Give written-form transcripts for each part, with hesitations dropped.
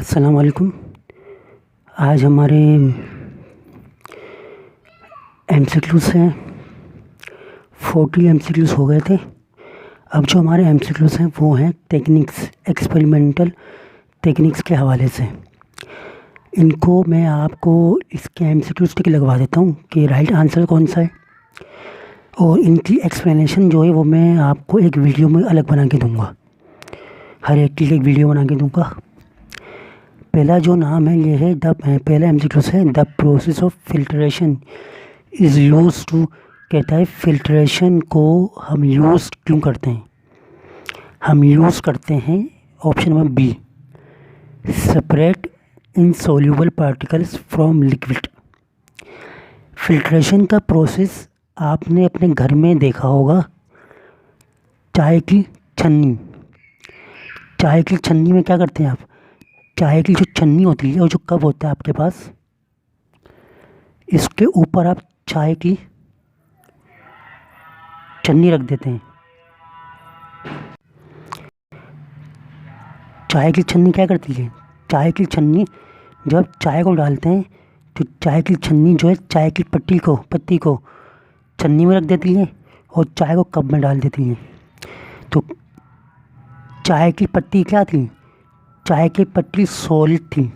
अस्सलाम वालेकुम। आज हमारे एमसीक्यूज़ हैं। 40 एमसीक्यूज़ हो गए थे। अब जो हमारे एमसीक्यूज़ हैं वो हैं टेक्निक्स, एक्सपेरिमेंटल टेक्निक्स के हवाले से। इनको मैं आपको इसके एमसीक्यूज़ टिक लगवा देता हूँ कि राइट आंसर कौन सा है, और इनकी एक्सप्लेनेशन जो है वो मैं आपको एक वीडियो में अलग बना के दूँगा। हर एक की एक वीडियो बना के दूँगा। पहला जो नाम है ये है पहला एमसीक्यूज़ है the process of filtration is use to. कहता है फिल्ट्रेशन को हम यूज़ क्यों करते हैं। हम यूज़ करते हैं option number B, separate insoluble particles from liquid. Filtration का प्रोसेस आपने अपने घर में देखा होगा। चाय की छन्नी में क्या करते हैं आप, चाय की जो छन्नी होती है और जो कप होता है आपके पास, इसके ऊपर आप चाय की छन्नी रख देते हैं। चाय की छन्नी क्या करती है, चाय की छन्नी जब आप चाय को डालते हैं तो चाय की छन्नी जो है चाय की पत्ती को छन्नी में रख देती है और चाय को कप में डाल देती है। तो चाय की पत्ती क्या थी, चाय की पत्ती सॉलिड थी।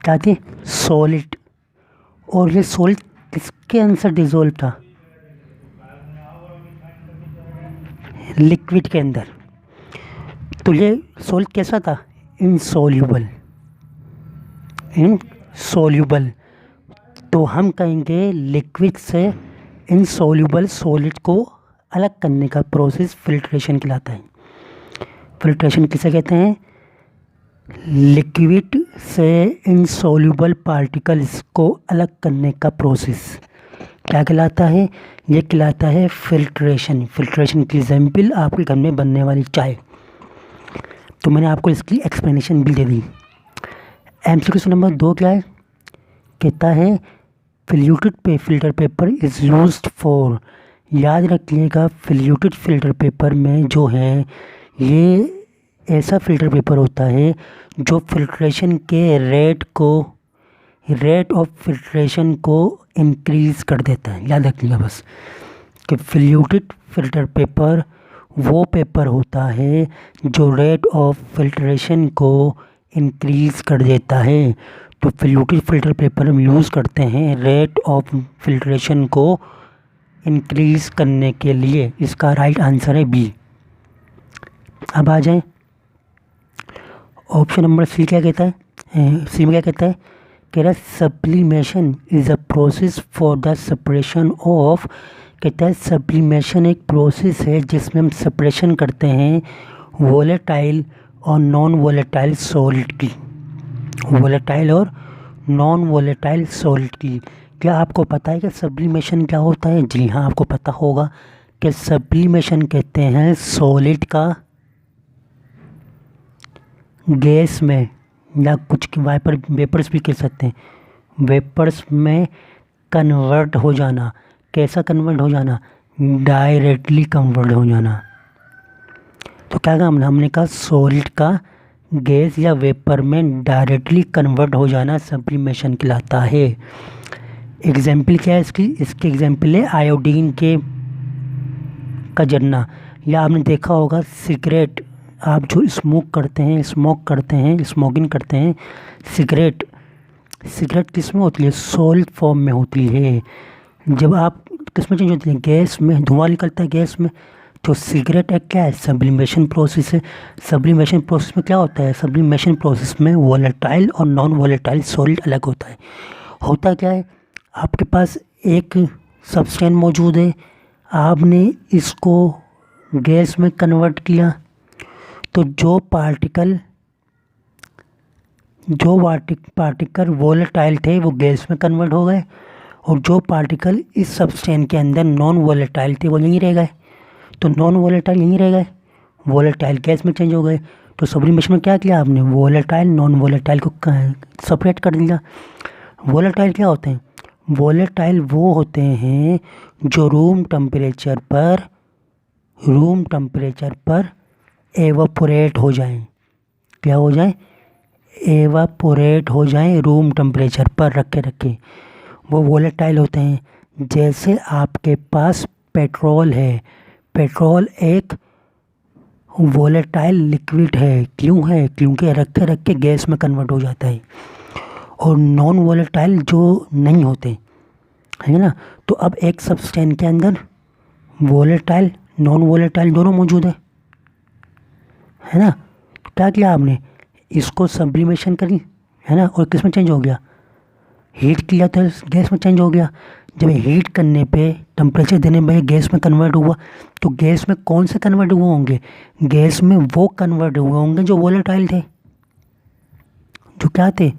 क्या थी, सॉलिड। और ये सॉलिड किसके अंदर डिजोल्व था, लिक्विड के अंदर। तो ये सॉलिड कैसा था, इनसॉल्यूबल। तो हम कहेंगे लिक्विड से इनसॉल्यूबल सॉलिड को अलग करने का प्रोसेस फिल्ट्रेशन कहलाता है। फिल्ट्रेशन किसे कहते हैं, लिक्विड से इनसॉल्यूबल पार्टिकल्स को अलग करने का प्रोसेस क्या कहलाता है, ये कहलाता है फिल्ट्रेशन। फिल्ट्रेशन की एग्जाम्पल आपके घर में बनने वाली चाय। तो मैंने आपको इसकी एक्सप्लेनेशन भी दे दी। एमसीक्यू नंबर 2 क्या है, कहता है fluted filter paper is used for. याद रखिएगा फ्लूटेड फिल्टर पेपर में जो है ये ऐसा फिल्टर पेपर होता है जो फिल्ट्रेशन के रेट ऑफ फिल्ट्रेशन को इंक्रीज़ कर देता है। याद रखिएगा बस कि फ्लूटेड फिल्टर पेपर वो पेपर होता है जो रेट ऑफ फिल्ट्रेशन को इंक्रीज़ कर देता है। तो फ्लूटेड फिल्टर पेपर हम यूज़ करते हैं रेट ऑफ फिल्ट्रेशन को इंक्रीज़ करने के लिए। इसका राइट आंसर है बी। अब आ जाएं, ऑप्शन नंबर सी क्या कहता है, सी में क्या कहता है, कह रहा है sublimation is a process for the separation of. कहता है सब्लिमेशन एक प्रोसेस है जिसमें हम सेपरेशन करते हैं वोलेटाइल और नॉन वोलेटाइल सॉलिड की। वोलेटाइल और नॉन वोलेटाइल सॉलिड की। क्या आपको पता है कि सब्लिमेशन क्या होता है? जी हाँ, आपको पता होगा कि सब्लिमेशन कहते हैं सॉलिड का गैस में, या कुछ वेपर्स भी कह सकते हैं, वेपर्स में कन्वर्ट हो जाना। कैसा कन्वर्ट हो जाना, डायरेक्टली कन्वर्ट हो जाना। तो क्या कहा हमने कहा सॉलिड का गैस या वेपर में डायरेक्टली कन्वर्ट हो जाना सब्लिमेशन कहलाता है। एग्जाम्पल क्या है इसकी एग्जाम्पल है आयोडीन का जलना। या आपने देखा होगा सिगरेट, आप जो स्मोकिंग करते हैं, सिगरेट किस में होती है, सॉलिड फॉर्म में होती है। जब आप किस में चेंज होती है, गैस में, धुआं निकलता है गैस में। तो सिगरेट एक क्या है, सब्लिमेशन प्रोसेस है। सब्लिमेशन प्रोसेस में क्या होता है, सब्लिमेशन प्रोसेस में वोलेटाइल और नॉन वोलेटाइल सॉलिड अलग होता है। होता क्या है, आपके पास एक सब्सटेंस मौजूद है, आपने इसको गैस में कन्वर्ट किया, तो जो पार्टिकल वोलेटाइल थे वो गैस में कन्वर्ट हो गए, और जो पार्टिकल इस सब्सटेंस के अंदर नॉन वोलेटाइल थे वो यहीं रह गए। तो नॉन वोलेटाइल यहीं रह गए, वोलेटाइल गैस में चेंज हो गए। तो सब्लिमेशन में क्या किया आपने, वोलेटाइल नॉन वोलेटाइल को सेपरेट कर दिया। वोलेटाइल क्या होते हैं, वोलेटाइल वो होते हैं जो रूम टेम्परेचर पर एवापोरेट हो जाएं। क्या हो जाए, एवापोरेट हो जाएं रूम टेम्परेचर पर रखे रखे, वो वोलेटाइल होते हैं। जैसे आपके पास पेट्रोल है, पेट्रोल एक वोलेटाइल लिक्विड है। क्यों है? क्योंकि रखे रखे गैस में कन्वर्ट हो जाता है। और नॉन वोलेटाइल जो नहीं होते, है ना, तो अब एक सब्सटेंस के अंदर वोलेटाइल नॉन वोलेटाइल दोनों मौजूद है ना। क्या किया आपने? इसको सब्लिमेशन करी, है ना, और किस में चेंज हो गया? हीट किया तो गैस में चेंज हो गया। जब हीट करने पे, टेम्परेचर देने पे गैस में कन्वर्ट हुआ, तो गैस में कौन से कन्वर्ट हुए होंगे? गैस में वो कन्वर्ट हुए होंगे जो वोलेटाइल थे, जो क्या थे?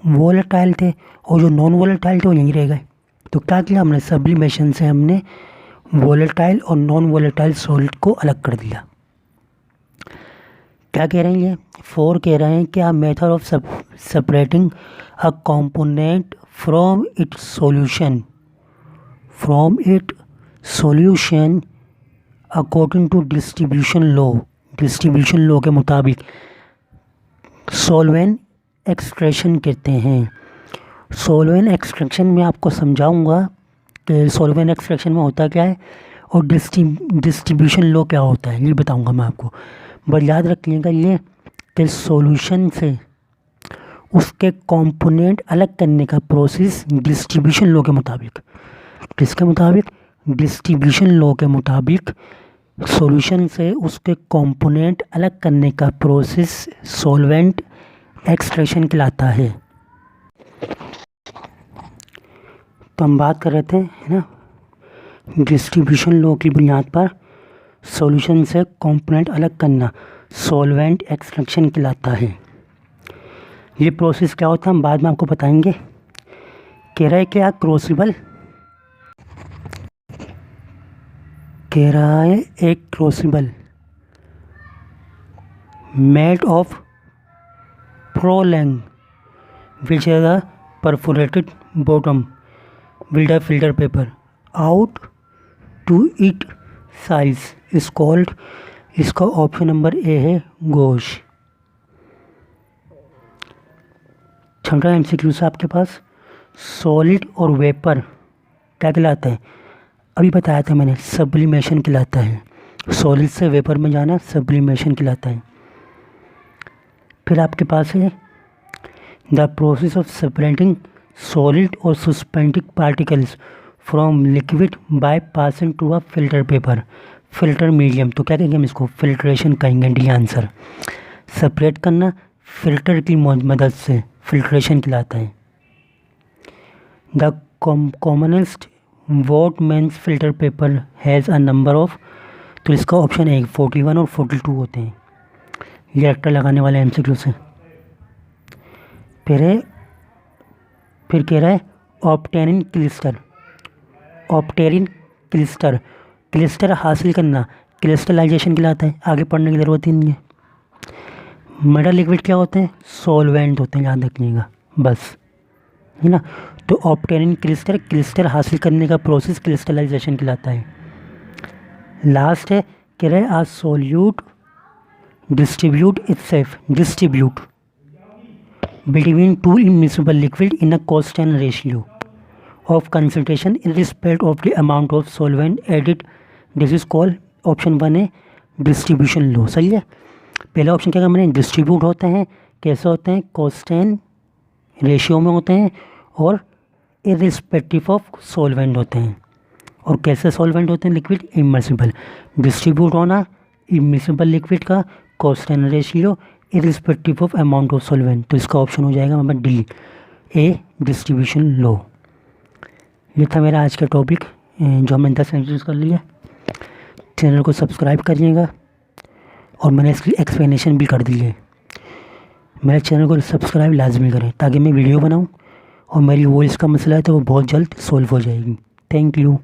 वोलेटाइल थे। और जो नॉन वोलेटाइल थे वो यहीं रह गए। तो क्या किया हमने? सब्लिमेशन से हमने वोलेटाइल और नॉन वोलेटाइल सॉलिड को अलग कर दिया। क्या कह रहे हैं ये? 4 कह रहे हैं कि a method of separating a component from it solution according to distribution law के मुताबिक सॉल्वेंट एक्सट्रैक्शन कहते हैं। सॉल्वेंट एक्सट्रैक्शन में आपको समझाऊंगा कि सॉल्वेंट एक्सट्रैक्शन में होता क्या है और डिस्ट्रीब्यूशन लॉ क्या होता है, ये बताऊंगा मैं आपको। बस याद रखिएगा ये कि सॉल्यूशन से उसके कंपोनेंट अलग करने का प्रोसेस डिस्ट्रीब्यूशन लॉ के मुताबिक, किसके मुताबिक? डिस्ट्रीब्यूशन लॉ के मुताबिक सॉल्यूशन से उसके कंपोनेंट अलग करने का प्रोसेस सॉल्वेंट एक्सट्रैक्शन कहलाता है। तो हम बात कर रहे थे, है ना, डिस्ट्रीब्यूशन लॉ की बुनियाद पर सॉल्यूशन से कंपोनेंट अलग करना सॉल्वेंट एक्सट्रैक्शन कहलाता है। ये प्रोसेस क्या होता है हम बाद में आपको बताएंगे। कह रहा है क्या? एक क्रूसिबल मेड ऑफ प्रोलैंग which has a perforated bottom with a filter paper out to it size is called. इसका ऑप्शन नंबर ए है गोश। छठा एमसीक्यू से आपके पास सॉलिड और वेपर क्या कहलाता है? अभी बताया था मैंने, सब्लिमेशन कहलाता है। सॉलिड से वेपर में जाना सब्लिमेशन कहलाता है। फिर आपके पास है the process of separating solid और suspending particles from liquid by passing to a filter paper, filter medium. तो क्या कहेंगे हम इसको? फिल्ट्रेशन कहेंगे। D answer. सेपरेट करना फिल्टर की मदद से फिल्ट्रेशन कहलाता है। The commonest what means filter paper has a number of. तो इसका ऑप्शन है 41 और 42 होते हैं। ये एक्टर लगाने वाले एमसीक्यू से। फिर कह रहा है ऑब्टेनिंग क्लिस्टर हासिल करना क्रिस्टलाइजेशन कहलाता है। आगे पढ़ने की ज़रूरत ही नहीं है। मेटल लिक्विड क्या होते हैं? सॉल्वेंट होते हैं, याद रखिएगा बस, है ना। तो ऑब्टेनिंग क्लिस्टर हासिल करने का प्रोसेस क्रिस्टलाइजेशन कहलाता है। लास्ट है कह रहे a solute distribute between two immiscible liquid in a constant ratio of concentration in respect of the amount of solvent added. This is called option 1 है डिस्ट्रीब्यूशन लॉ। सही है। पहला ऑप्शन क्या मैंने? डिस्ट्रीब्यूट होते हैं। कैसे होते हैं? कांस्टेंट रेशियो में होते हैं और इररिस्पेक्टिव ऑफ सॉल्वेंट होते हैं। और कैसे सॉल्वेंट होते हैं? लिक्विड इमर्सिबल। डिस्ट्रीब्यूट होना इमर्सिबल लिक्विड का, constant ratio, irrespective of amount of solvent. तो इसका ऑप्शन हो जाएगा हमारा डी, ए डिस्ट्रीब्यूशन लॉ। ये था मेरा आज का टॉपिक जो हमने 10 सेंटेंस कर लिया। चैनल को सब्सक्राइब करिएगा और मैंने इसकी एक्सप्लेनेशन भी कर दी है। मेरे चैनल को सब्सक्राइब लाजमी करें ताकि मैं वीडियो बनाऊं और मेरी वॉइस का मसला है तो वो बहुत जल्द सॉल्व हो जाएगी। Thank you.